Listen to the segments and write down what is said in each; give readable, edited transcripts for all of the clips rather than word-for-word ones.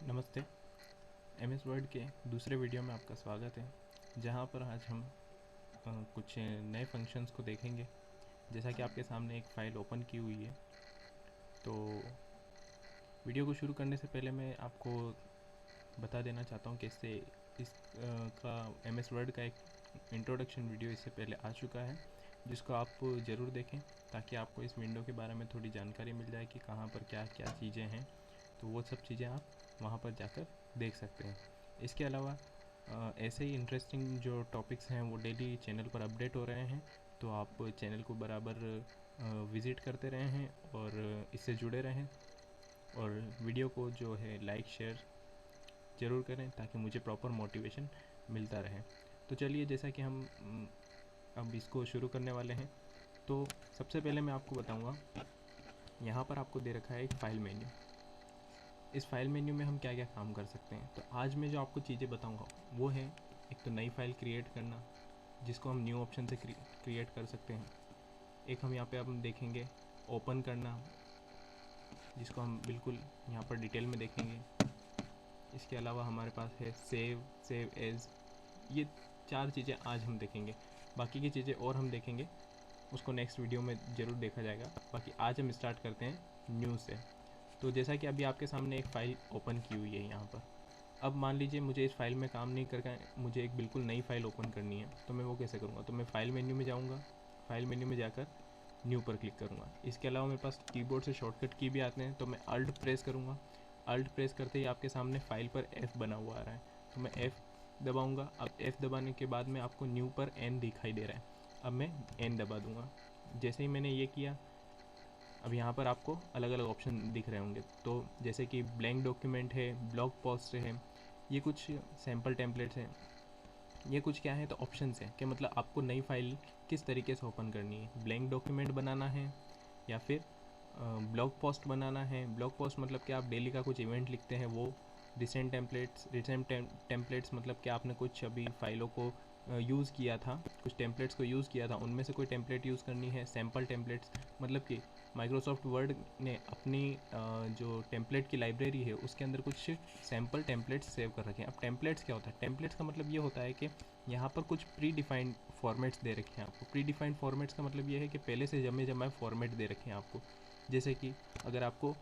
नमस्ते। M S word के दूसरे वीडियो में आपका स्वागत है, जहां पर आज हम कुछ नए फंक्शंस को देखेंगे। जैसा कि आपके सामने एक फ़ाइल ओपन की हुई है, तो वीडियो को शुरू करने से पहले मैं आपको बता देना चाहता हूं कि का एम एस वर्ड का एक इंट्रोडक्शन वीडियो इससे पहले आ चुका है, जिसको आप ज़रूर देखें ताकि आपको इस विंडो के बारे में थोड़ी जानकारी मिल जाए कि कहाँ पर क्या क्या चीज़ें हैं। तो वो सब चीज़ें आप वहाँ पर जाकर देख सकते हैं। इसके अलावा ऐसे ही इंटरेस्टिंग जो टॉपिक्स हैं वो डेली चैनल पर अपडेट हो रहे हैं, तो आप चैनल को बराबर विज़िट करते रहें और इससे जुड़े रहें, और वीडियो को जो है लाइक शेयर ज़रूर करें ताकि मुझे प्रॉपर मोटिवेशन मिलता रहे। तो चलिए, जैसा कि हम अब इसको शुरू करने वाले हैं, तो सबसे पहले मैं आपको बताऊंगा, यहाँ पर आपको दे रखा है एक फ़ाइल मेन्यू। इस फाइल मेन्यू में हम क्या क्या काम कर सकते हैं। तो आज मैं जो आपको चीज़ें बताऊंगा वो है, एक तो नई फाइल क्रिएट करना, जिसको हम न्यू ऑप्शन से क्रिएट कर सकते हैं। एक हम यहाँ पे हम देखेंगे ओपन करना, जिसको हम बिल्कुल यहाँ पर डिटेल में देखेंगे। इसके अलावा हमारे पास है सेव एज। ये चार चीज़ें आज हम देखेंगे, बाकी की चीज़ें और हम देखेंगे उसको नेक्स्ट वीडियो में ज़रूर देखा जाएगा। बाकी आज हम स्टार्ट करते हैं न्यू से। तो जैसा कि अभी आपके सामने एक फ़ाइल ओपन की हुई है यहाँ पर। अब मान लीजिए मुझे इस फाइल में काम नहीं करके मुझे एक बिल्कुल नई फ़ाइल ओपन करनी है, तो मैं वो कैसे करूँगा। तो मैं फ़ाइल मेन्यू में जाऊँगा, फ़ाइल मेन्यू में जाकर न्यू पर क्लिक करूँगा। इसके अलावा मेरे पास कीबोर्ड से शॉर्टकट की भी आते हैं, तो मैं अल्ट प्रेस करूँगा। अल्ट प्रेस करते ही आपके सामने फ़ाइल पर F बना हुआ आ रहा है, तो मैं F दबाऊँगा। अब F दबाने के बाद में आपको न्यू पर N दिखाई दे रहा है, अब मैं N दबा दूँगा। जैसे ही मैंने ये किया, अब यहाँ पर आपको अलग अलग ऑप्शन दिख रहे होंगे। तो जैसे कि ब्लैंक डॉक्यूमेंट है, ब्लॉग पोस्ट है, ये कुछ सैम्पल टेम्पलेट्स हैं। ये कुछ क्या है, तो ऑप्शंस हैं कि मतलब आपको नई फाइल किस तरीके से ओपन करनी है। ब्लैंक डॉक्यूमेंट बनाना है या फिर ब्लॉग पोस्ट बनाना है। ब्लॉग पोस्ट मतलब कि आप डेली का कुछ इवेंट लिखते हैं वो। रिसेंट टेम्पलेट्स मतलब कि आपने कुछ अभी फाइलों को यूज़ किया था, कुछ टेम्पलेट्स को यूज़ किया था, उनमें से कोई टेम्पलेट यूज़ करनी है। सैम्पल टेम्पलेट्स मतलब कि माइक्रोसॉफ्ट वर्ड ने अपनी जो टेम्पलेट की लाइब्रेरी है उसके अंदर कुछ सैम्पल टेम्पलेट्स सेव कर रखे हैं। अब टेम्पलेट्स क्या होता है, टेम्पलेट्स का मतलब ये होता है कि यहाँ पर कुछ प्री डिफाइंड फॉर्मेट्स दे रखे हैं आपको। प्री डिफाइंड फॉर्मेट्स का मतलब ये है कि पहले से जमे जमाए फॉर्मेट दे रखे हैं आपको। जैसे कि अगर आपको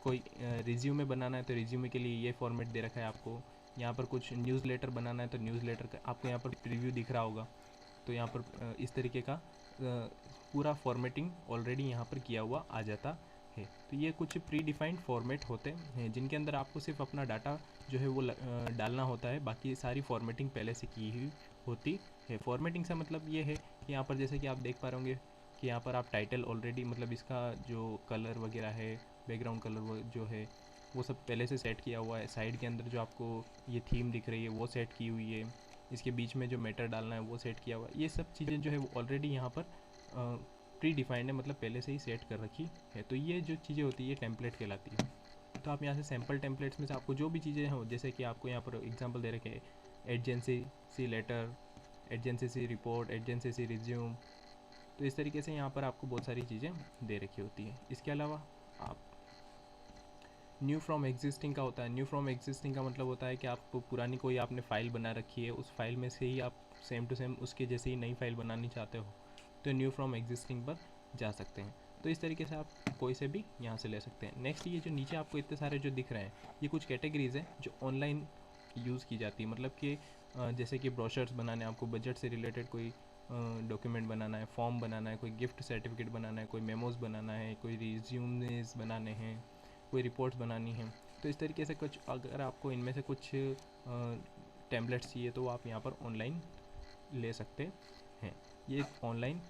कोई रिज्यूमे बनाना है तो रिज्यूमे के लिए ये फॉर्मेट दे रखा है आपको। यहाँ पर कुछ न्यूज़लेटर बनाना है तो न्यूज़लेटर का आपको यहाँ पर प्रीव्यू दिख रहा होगा। तो यहाँ पर इस तरीके का पूरा फॉर्मेटिंग ऑलरेडी यहाँ पर किया हुआ आ जाता है। तो ये कुछ प्री डिफाइंड फॉर्मेट होते हैं जिनके अंदर आपको सिर्फ अपना डाटा जो है वो डालना होता है, बाकी सारी फॉर्मेटिंग पहले से की हुई होती है। फॉर्मेटिंग से मतलब ये है कि यहाँ पर जैसे कि आप देख पा रहे होंगे कि यहाँ पर आप टाइटल ऑलरेडी मतलब इसका जो कलर वगैरह है, बैकग्राउंड कलर वो जो है वो सब पहले से सेट किया हुआ है। साइड के अंदर जो आपको ये थीम दिख रही है वो सेट की हुई है। इसके बीच में जो मैटर डालना है वो सेट किया हुआ है। ये सब चीज़ें जो है वो ऑलरेडी यहाँ पर प्री डिफाइंड है, मतलब पहले से ही सेट कर रखी है। तो ये जो चीज़ें होती है ये टेम्पलेट कहलाती है। तो आप यहाँ से सैम्पल टेम्पलेट्स में से आपको जो भी चीज़ें हो, जैसे कि आपको यहाँ पर एग्जांपल दे रखे एजेंसी सी लेटर, एजेंसी सी रिपोर्ट, एजेंसी सी रिज्यूम। तो इस तरीके से यहाँ पर आपको बहुत सारी चीज़ें दे रखी होती है। इसके अलावा आप न्यू फ्रॉम एग्जिस्टिंग का होता है। न्यू फ्रॉम एग्जिस्टिंग का मतलब होता है कि आप पुरानी कोई आपने फ़ाइल बना रखी है, उस फाइल में से ही आप सेम टू सेम उसके जैसे ही नई फाइल बनानी चाहते हो तो न्यू फ्रॉम एग्जिस्टिंग पर जा सकते हैं। तो इस तरीके से आप कोई से भी यहाँ से ले सकते हैं। नेक्स्ट, ये जो नीचे आपको इतने सारे जो दिख रहे हैं ये कुछ कैटेगरीज़ हैं जो ऑनलाइन यूज़ की जाती है। मतलब कि जैसे कि ब्रोशर्स बनाने, आपको बजट से रिलेटेड कोई डॉक्यूमेंट बनाना है, फॉर्म बनाना है, कोई गिफ्ट सर्टिफिकेट बनाना है, कोई मेमोज़ बनाना है, कोई रिज्यूमेस बनाने हैं, कोई रिपोर्ट्स बनानी है। तो इस तरीके से कुछ अगर आपको इनमें से कुछ टेम्पलेट्स चाहिए तो आप यहाँ पर ऑनलाइन ले सकते हैं। ये ऑनलाइन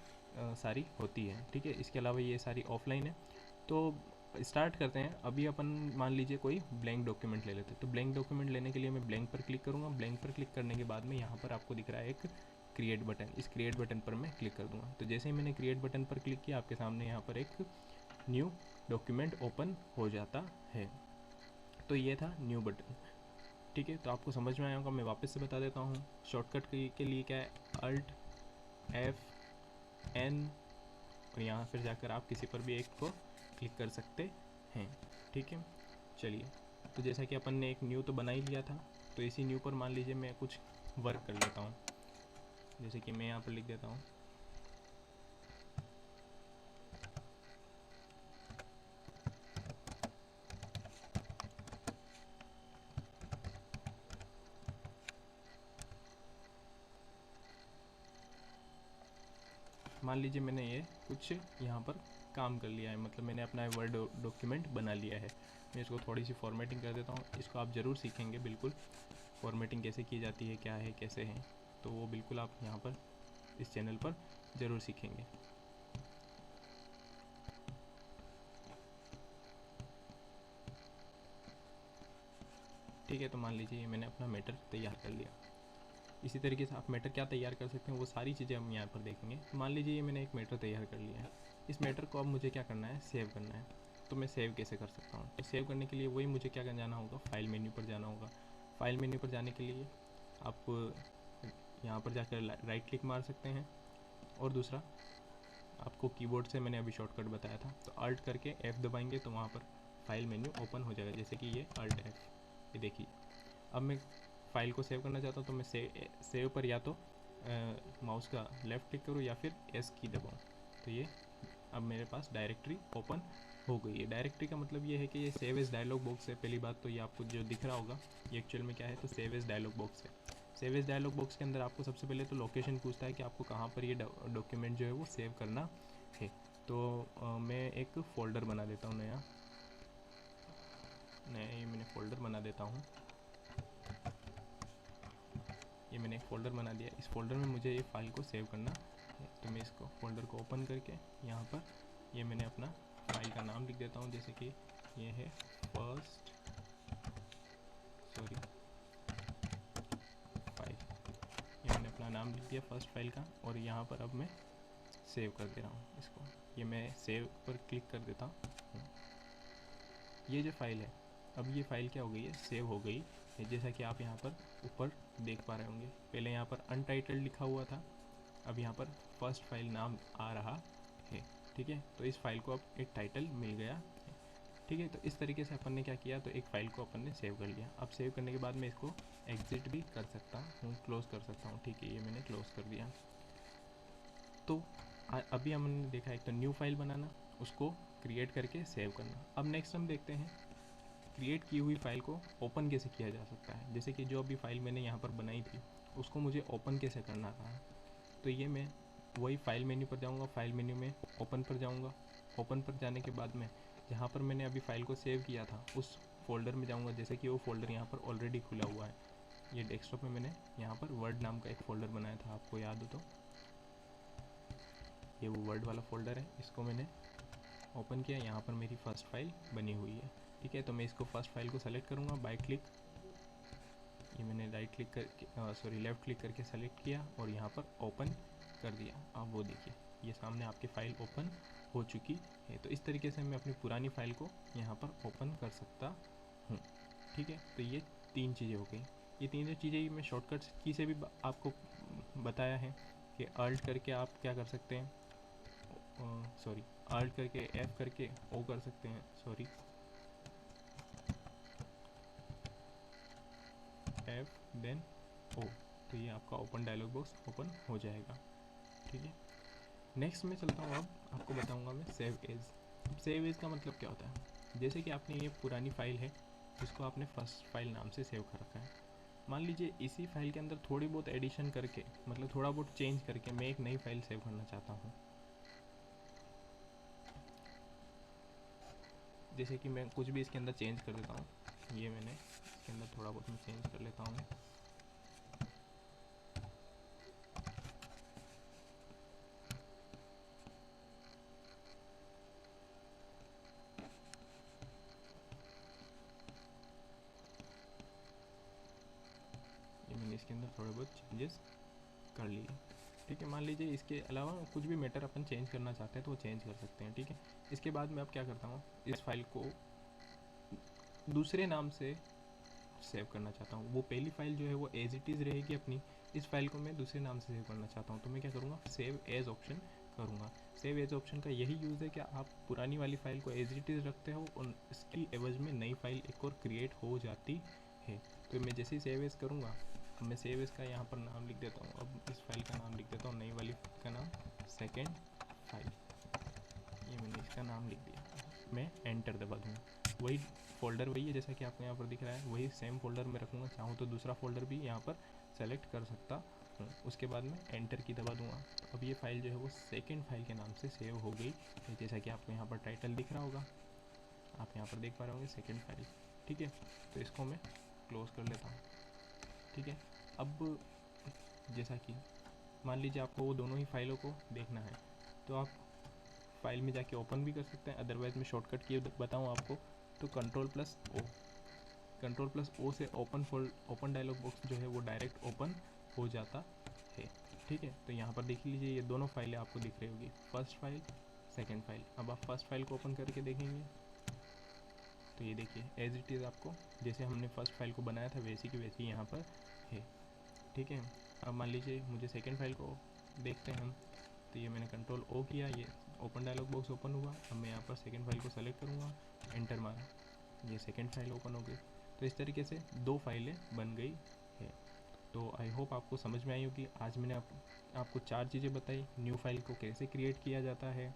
सारी होती है, ठीक है। इसके अलावा ये सारी ऑफलाइन है। तो स्टार्ट करते हैं। अभी अपन मान लीजिए कोई ब्लैंक डॉक्यूमेंट ले लेते हैं। तो ब्लैंक डॉक्यूमेंट लेने के लिए मैं ब्लैंक पर क्लिक करूँगा। ब्लैंक पर क्लिक करने के बाद में यहाँ पर आपको दिख रहा है एक क्रिएट बटन। इस क्रिएट बटन पर मैं क्लिक कर दूँगा। तो जैसे ही मैंने क्रिएट बटन पर क्लिक किया, आपके सामने यहाँ पर एक न्यू डॉक्यूमेंट ओपन हो जाता है। तो ये था न्यू बटन, ठीक है। तो आपको समझ में आया होगा, मैं वापस से बता देता हूँ। शॉर्टकट के लिए क्या है, अल्ट F N, और यहाँ फिर जाकर आप किसी पर भी एक को क्लिक कर सकते हैं, ठीक है। चलिए, तो जैसा कि अपन ने एक न्यू तो बना ही लिया था, तो इसी न्यू पर मान लीजिए मैं कुछ वर्क कर लेता हूँ। जैसे कि मैं यहाँ पर लिख देता हूँ मान लीजिए मैंने ये कुछ यहाँ पर काम कर लिया है, मतलब मैंने अपना वर्ड डॉक्यूमेंट बना लिया है। मैं इसको थोड़ी सी फॉर्मेटिंग कर देता हूँ। इसको आप ज़रूर सीखेंगे बिल्कुल, फॉर्मेटिंग कैसे की जाती है, क्या है, कैसे है, तो वो बिल्कुल आप यहाँ पर इस चैनल पर ज़रूर सीखेंगे। ठीक है, तो मान लीजिए मैंने अपना मैटर तैयार कर लिया। इसी तरीके से आप मैटर क्या तैयार कर सकते हैं वो सारी चीज़ें हम यहाँ पर देखेंगे। तो मान लीजिए ये मैंने एक मैटर तैयार कर लिया है। इस मैटर को अब मुझे क्या करना है, सेव करना है। तो मैं सेव कैसे कर सकता हूँ? सेव करने के लिए वही मुझे क्या जाना होगा, फाइल मेन्यू पर जाना होगा। फाइल मेन्यू पर जाने के लिए आप यहाँ पर जाकर राइट क्लिक मार सकते हैं, और दूसरा आपको कीबोर्ड से मैंने अभी शॉर्टकट बताया था, तो अल्ट करके F दबाएंगे तो वहाँ पर फाइल मेन्यू ओपन हो जाएगा। जैसे कि ये अल्ट F, ये देखिए। अब मैं फाइल को सेव करना चाहता हूँ, तो मैं सेव पर या तो माउस का लेफ़्ट क्लिक करूँ या फिर एस की दबाऊँ। तो ये अब मेरे पास डायरेक्टरी ओपन हो गई है। डायरेक्टरी का मतलब ये है कि ये सेव एज डायलॉग बॉक्स है। पहली बात तो ये आपको जो दिख रहा होगा ये एक्चुअल में क्या है, तो सेव एज डायलॉग बॉक्स है। सेव एज डायलॉग बॉक्स के अंदर आपको सबसे पहले तो लोकेशन पूछता है कि आपको कहाँ पर ये डॉक्यूमेंट जो है वो सेव करना है। तो मैं एक फ़ोल्डर बना देता हूँ नया ये मैंने फ़ोल्डर बना देता हूँ। ये मैंने एक फ़ोल्डर बना दिया। इस फोल्डर में मुझे ये फाइल को सेव करना है, तो मैं इसको फोल्डर को ओपन करके यहाँ पर ये मैंने अपना फाइल का नाम लिख देता हूँ। जैसे कि ये है फर्स्ट फाइल, ये मैंने अपना नाम लिख दिया फर्स्ट फाइल का, और यहाँ पर अब मैं सेव कर दे रहा हूँ इसको। ये मैं सेव पर क्लिक कर देता हूँ। ये जो फाइल है, अब ये फाइल क्या हो गई है, सेव हो गई है। जैसा कि आप यहाँ पर ऊपर देख पा रहे होंगे, पहले यहाँ पर अनटाइटल्ड लिखा हुआ था, अब यहाँ पर फर्स्ट फाइल नाम आ रहा है। ठीक है, तो इस फाइल को अब एक टाइटल मिल गया है। ठीक है, तो इस तरीके से अपन ने क्या किया, तो एक फ़ाइल को अपन ने सेव कर लिया। अब सेव करने के बाद मैं इसको एग्जिट भी कर सकता हूँ, क्लोज़ कर सकता हूँ। ठीक है, ये मैंने क्लोज़ कर दिया। तो अभी हमने देखा एक तो न्यू फाइल बनाना, उसको क्रिएट करके सेव करना। अब नेक्स्ट हम देखते हैं क्रिएट की हुई फाइल को ओपन कैसे किया जा सकता है। जैसे कि जो अभी फाइल मैंने यहाँ पर बनाई थी उसको मुझे ओपन कैसे करना था, तो ये मैं वही फाइल मेन्यू पर जाऊँगा, फाइल मेन्यू में ओपन पर जाऊँगा। ओपन पर जाने के बाद में जहाँ पर मैंने अभी फाइल को सेव किया था उस फोल्डर में जाऊँगा। जैसे कि वो फोल्डर यहाँ पर ऑलरेडी खुला हुआ है। ये डेस्कटॉप में मैंने यहाँ पर वर्ड नाम का एक फ़ोल्डर बनाया था, आपको याद हो तो ये वो वर्ड वाला फ़ोल्डर है। इसको मैंने ओपन किया, यहाँ पर मेरी फ़र्स्ट फाइल बनी हुई है। ठीक है, तो मैं इसको फर्स्ट फाइल को सेलेक्ट करूँगा बाय क्लिक। ये मैंने राइट क्लिक करके लेफ़्ट क्लिक करके सेलेक्ट किया और यहाँ पर ओपन कर दिया। अब वो देखिए ये सामने आपकी फ़ाइल ओपन हो चुकी है। तो इस तरीके से मैं अपनी पुरानी फ़ाइल को यहाँ पर ओपन कर सकता हूँ। ठीक है, तो ये तीन चीज़ें हो गई। ये तीनों चीज़ें मैं शॉर्टकट की से भी आपको बताया है कि अल्ट करके आप क्या कर सकते हैं, अल्ट करके एफ करके ओ कर सकते हैं, एफ देन ओ, तो ये आपका ओपन डायलॉग बॉक्स ओपन हो जाएगा। ठीक है, नेक्स्ट मैं चलता हूँ। अब आपको बताऊँगा मैं सेव एज। सेव एज का मतलब क्या होता है, जैसे कि आपने ये पुरानी फाइल है जिसको आपने फर्स्ट फाइल नाम से सेव कर रखा है। मान लीजिए इसी फाइल के अंदर थोड़ी बहुत एडिशन करके, मतलब थोड़ा बहुत चेंज करके मैं एक नई फाइल सेव करना चाहता हूँ। जैसे कि मैं कुछ भी इसके अंदर चेंज कर देता हूँ। ये मैंने इसके अंदर थोड़ा बहुत मैं चेंज कर लेता हूँ। ये मैंने इसके अंदर थोड़े बहुत चेंजेस कर लिए। ठीक है, मान लीजिए इसके अलावा कुछ भी मैटर अपन चेंज करना चाहते हैं तो वो चेंज कर सकते हैं। ठीक है, इसके बाद मैं अब क्या करता हूँ, इस फाइल को दूसरे नाम से सेव करना चाहता हूँ। वो पहली फाइल जो है वो एज इट इज़ रहेगी अपनी, इस फाइल को मैं दूसरे नाम से सेव करना चाहता हूँ। तो मैं क्या करूँगा, सेव एज ऑप्शन करूँगा। सेव एज ऑप्शन का यही यूज़ है कि आप पुरानी वाली फ़ाइल को एज इट इज़ रखते हो और इसकी एवज में नई फ़ाइल एक और क्रिएट हो जाती है। तो मैं जैसे ही सेव एज करूँगा, अब मैं सेव एज का यहाँ पर नाम लिख देता हूँ। अब इस फाइल का नाम लिख देता हूँ, नई वाली का नाम सेकेंड फाइल, ये मैंने इसका नाम लिख दिया। मैं एंटर दबा दूँगा, वही फोल्डर वही है जैसा कि आपको यहाँ पर दिख रहा है, वही सेम फोल्डर में रखूँगा। चाहूँ तो दूसरा फोल्डर भी यहाँ पर सेलेक्ट कर सकता हूँ। उसके बाद मैं एंटर की दबा दूँगा। तो अब ये फाइल जो है वो सेकेंड फाइल के नाम से सेव हो गई है, जैसा कि आपको यहाँ पर टाइटल दिख रहा होगा, आप यहाँ पर देख पा रहे होंगे सेकेंड फाइल। ठीक है, तो इसको मैं क्लोज कर लेता हूँ। ठीक है, अब जैसा कि मान लीजिए आपको वो दोनों ही फाइलों को देखना है, तो आप फाइल में जाके ओपन भी कर सकते हैं। अदरवाइज मैं शॉर्टकट की बताऊँ आपको, तो कंट्रोल प्लस ओ से ओपन डायलॉग बॉक्स जो है वो डायरेक्ट ओपन हो जाता है। ठीक है, तो यहाँ पर देख लीजिए ये दोनों फाइलें आपको दिख रही होगी, फर्स्ट फाइल, सेकेंड फाइल। अब आप फर्स्ट फाइल को ओपन करके देखेंगे तो ये देखिए एज इट इज़ आपको जैसे हमने फर्स्ट फाइल को बनाया था वैसी की वैसी यहाँ पर है। ठीक है, अब मान लीजिए मुझे सेकेंड फाइल को देखते हैं हम, तो ये मैंने कंट्रोल ओ किया, ये ओपन डायलॉग बॉक्स ओपन हुआ। अब मैं यहाँ पर सेकेंड फाइल को सेलेक्ट करूँगा, एंटर मारा, ये सेकेंड फाइल ओपन हो गई। तो इस तरीके से दो फाइलें बन गई है। तो आई होप आपको समझ में आई होगी। आज मैंने आपको चार चीज़ें बताई। न्यू फाइल को कैसे क्रिएट किया जाता है।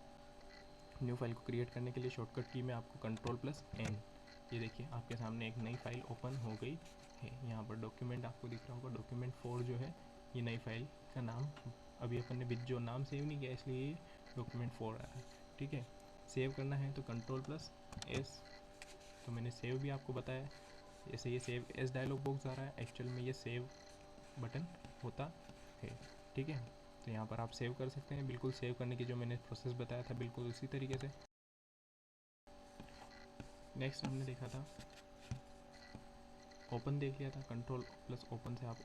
न्यू फाइल को क्रिएट करने के लिए शॉर्टकट की में आपको कंट्रोल+N, ये देखिए आपके सामने एक नई फाइल ओपन हो गई है। यहाँ पर डॉक्यूमेंट आपको दिख रहा होगा, डॉक्यूमेंट 4 जो है ये नई फाइल का नाम, अभी अपन ने विद जो नाम सेव नहीं किया इसलिए ये डॉक्यूमेंट 4 आ रहा है। ठीक है, सेव करना है तो कंट्रोल+S, तो मैंने सेव भी आपको बताया। जैसे ये सेव एज डायलॉग बॉक्स आ रहा है, एक्चुअल में ये सेव बटन होता है। ठीक है, तो यहाँ पर आप सेव कर सकते हैं, बिल्कुल सेव करने की जो मैंने प्रोसेस बताया था बिल्कुल उसी तरीके से। नेक्स्ट हमने देखा था ओपन, देख लिया था। कंट्रोल+ओपन से आप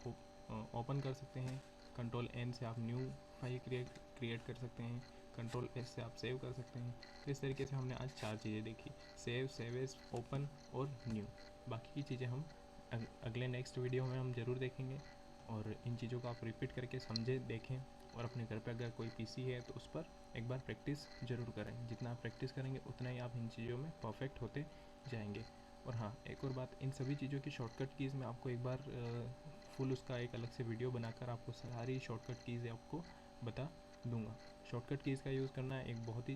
ओपन कर सकते हैं, कंट्रोल+N से आप न्यू फाइल क्रिएट कर सकते हैं, कंट्रोल+S से आप सेव कर सकते हैं। तो इस तरीके से हमने आज चार चीज़ें देखी, सेव एज, ओपन और न्यू। बाकी की चीज़ें हम अगले नेक्स्ट वीडियो में हम ज़रूर देखेंगे। और इन चीज़ों को आप रिपीट करके समझे, देखें, और अपने घर पे अगर कोई पीसी है तो उस पर एक बार प्रैक्टिस ज़रूर करें। जितना आप प्रैक्टिस करेंगे उतना ही आप इन चीज़ों में परफेक्ट होते जाएंगे। और हाँ, एक और बात, इन सभी चीज़ों की शॉर्टकट कीज़ मैं आपको एक बार फुल उसका एक अलग से वीडियो बनाकर आपको सारी शॉर्टकट कीज़ आपको बता दूंगा। शॉर्टकट कीज़ का यूज़ करना एक बहुत ही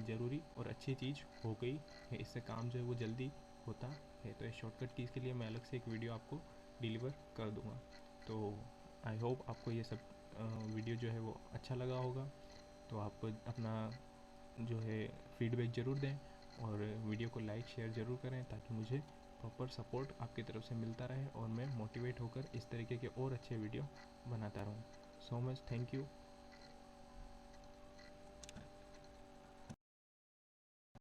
ज़रूरी और अच्छी चीज़ हो गई है, इससे काम जो है वो जल्दी होता है। तो इस शॉर्टकट कीज़ के लिए मैं अलग से एक वीडियो आपको डिलीवर कर दूंगा। तो आई होप आपको ये सब वीडियो जो है वो अच्छा लगा होगा। तो आप अपना जो है फीडबैक ज़रूर दें और वीडियो को लाइक शेयर ज़रूर करें, ताकि मुझे प्रॉपर सपोर्ट आपकी तरफ से मिलता रहे और मैं मोटिवेट होकर इस तरीके के और अच्छे वीडियो बनाता रहूँ। So much thank you.